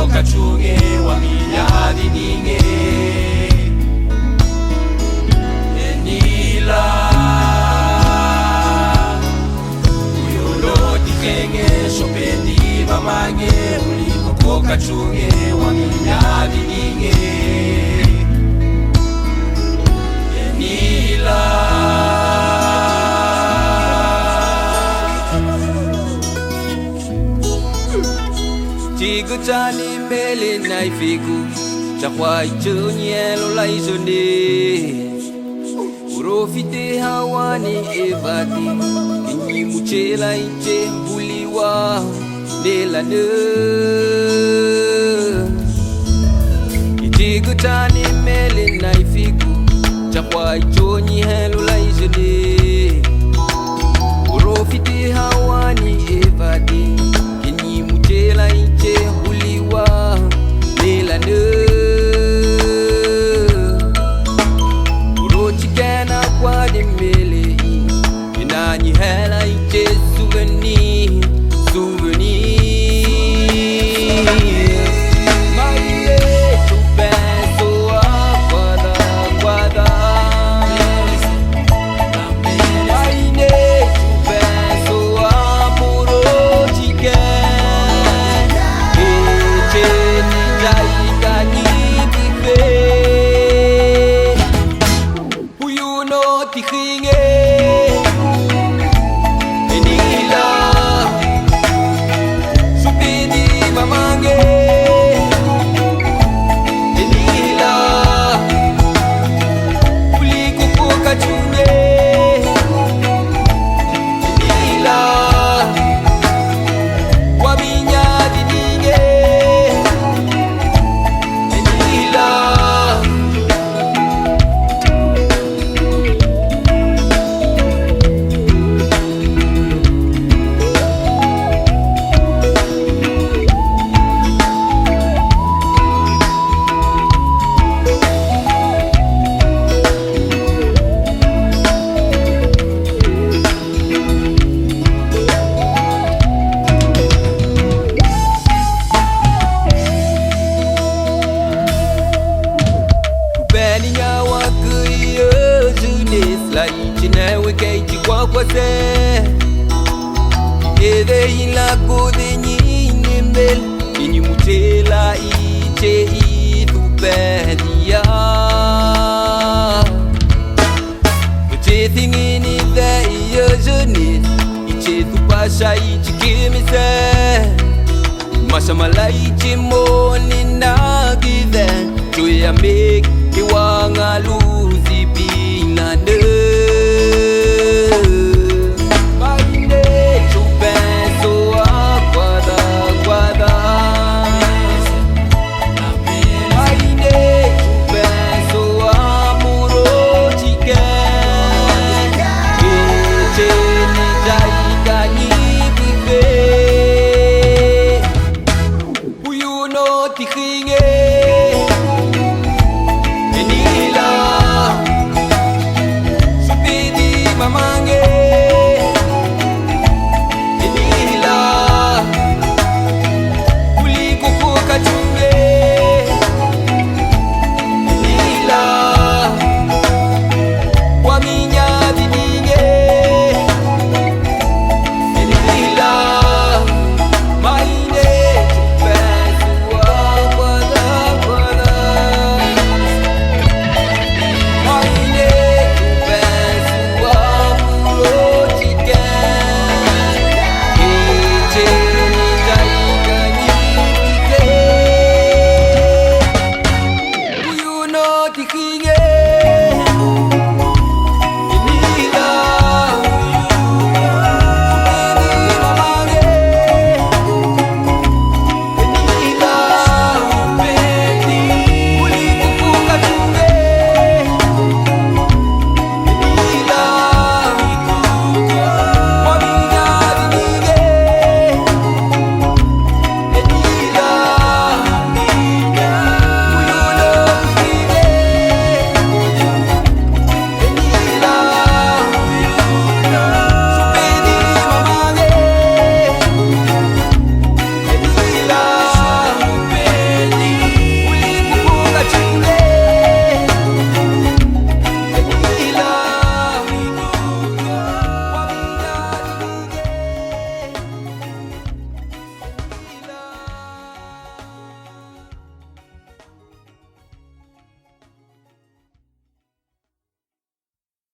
poka chunge wa minyadi ninge enila uyolo dikenge shopedi mamange uliko poka chunge wa minyadi ninge enila Tigu tani mele nai figu Chakwai chunyelo lai sonde Urofite hawani evati Kinyi muchela inche buliwa Nelane Tigu tani mele nai figu Chakwai chunyelo lai sonde Urofite hawani evati Muchela inche huliwa Nelane Urochi kena kwa di mele Inanyi hela inche souvenir Maile chupenso akwada kwada Maile chupenso amuro chike Ede ila kode nyinembel Ini mutela iche itupedia Uche thingini the iyo jenis Iche tupasha ichi kimise Mashamala ichi moni nagithe Choya mek iwanga luzipi